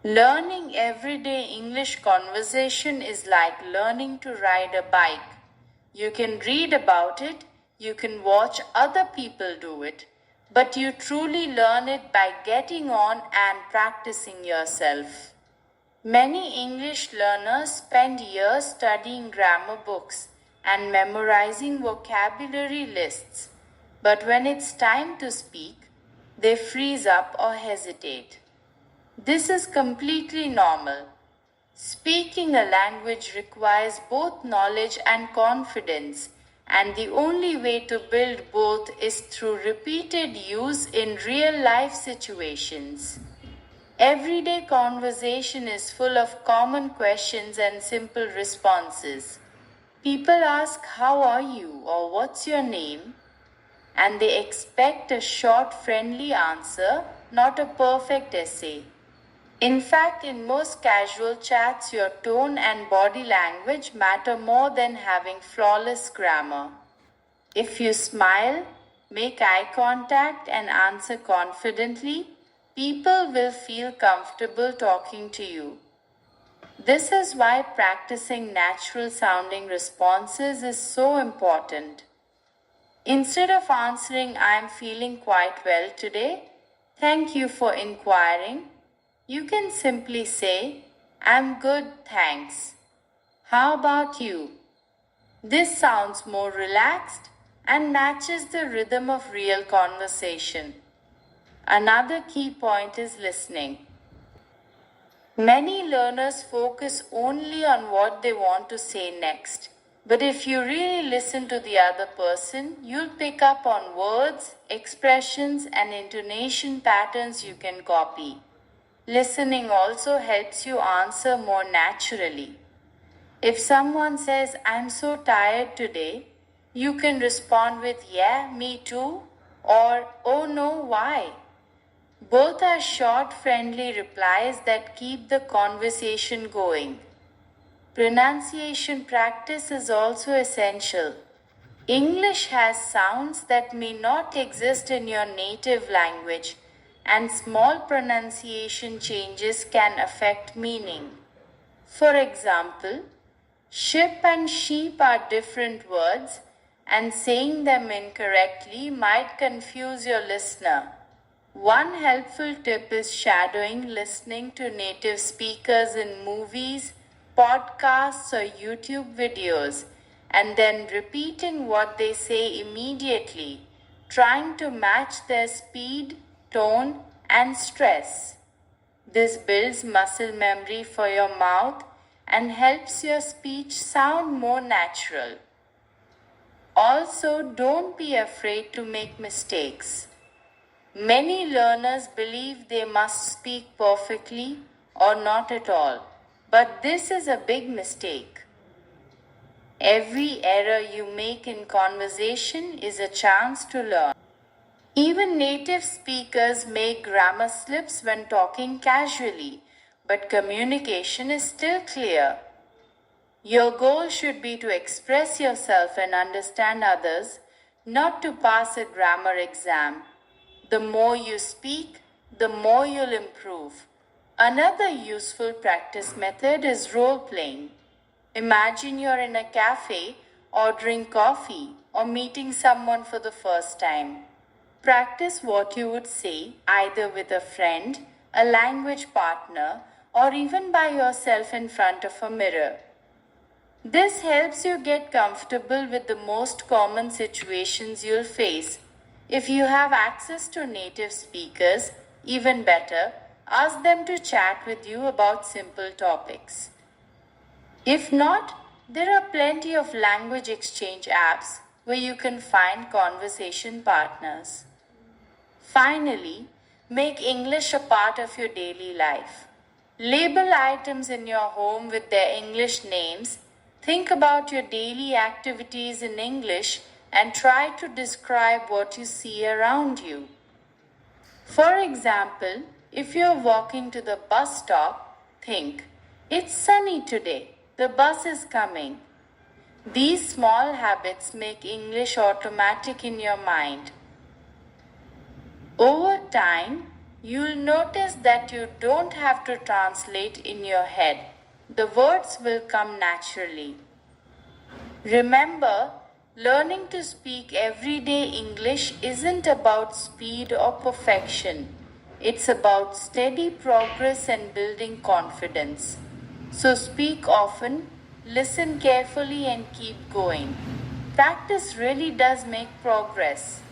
Learning everyday English conversation is like learning to ride a bike. You can read about it, you can watch other people do it, but you truly learn it by getting on and practicing yourself. Many English learners spend years studying grammar books and memorizing vocabulary lists, but when it's time to speak, they freeze up or hesitate. This is completely normal. Speaking a language requires both knowledge and confidence, and the only way to build both is through repeated use in real life situations. Everyday conversation is full of common questions and simple responses. People ask, "How are you?" or "What's your name?" and they expect a short, friendly answer, not a perfect essay. In fact, in most casual chats, your tone and body language matter more than having flawless grammar. If you smile, make eye contact, and answer confidently, people will feel comfortable talking to you. This is why practicing natural sounding responses is so important. Instead of answering, "I am feeling quite well today, thank you for inquiring," you can simply say, "I'm good, thanks. How about you?" This sounds more relaxed and matches the rhythm of real conversation. Another key point is listening. Many learners focus only on what they want to say next. But if you really listen to the other person, you'll pick up on words, expressions, and intonation patterns you can copy. Listening also helps you answer more naturally. If someone says, "I'm so tired today," you can respond with, "Yeah, me too," or "Oh no, why?" Both are short, friendly replies that keep the conversation going. Pronunciation practice is also essential. English has sounds that may not exist in your native language, and small pronunciation changes can affect meaning. For example, ship and sheep are different words, and saying them incorrectly might confuse your listener. One helpful tip is shadowing listening to native speakers in movies, podcasts, or YouTube videos, and then repeating what they say immediately, trying to match their speed, tone, and stress. This builds muscle memory for your mouth and helps your speech sound more natural. Also, don't be afraid to make mistakes. Many learners believe they must speak perfectly or not at all, but this is a big mistake. Every error you make in conversation is a chance to learn. Even native speakers make grammar slips when talking casually, but communication is still clear. Your goal should be to express yourself and understand others, not to pass a grammar exam. The more you speak, the more you'll improve. Another useful practice method is role playing. Imagine you're in a cafe, ordering coffee, or meeting someone for the first time. Practice what you would say either with a friend, a language partner, or even by yourself in front of a mirror. This helps you get comfortable with the most common situations you'll face. If you have access to native speakers, even better, ask them to chat with you about simple topics. If not, there are plenty of language exchange apps where you can find conversation partners. Finally, make English a part of your daily life. Label items in your home with their English names. Think about your daily activities in English and try to describe what you see around you. For example, if you're walking to the bus stop, think, "It's sunny today. The bus is coming." These small habits make English automatic in your mind. Over time, You'll notice that you don't have to translate in your head. The words will come naturally. Remember, learning to speak everyday English isn't about speed or perfection. It's about steady progress and building confidence. So speak often, listen carefully, and keep going. Practice really does make progress.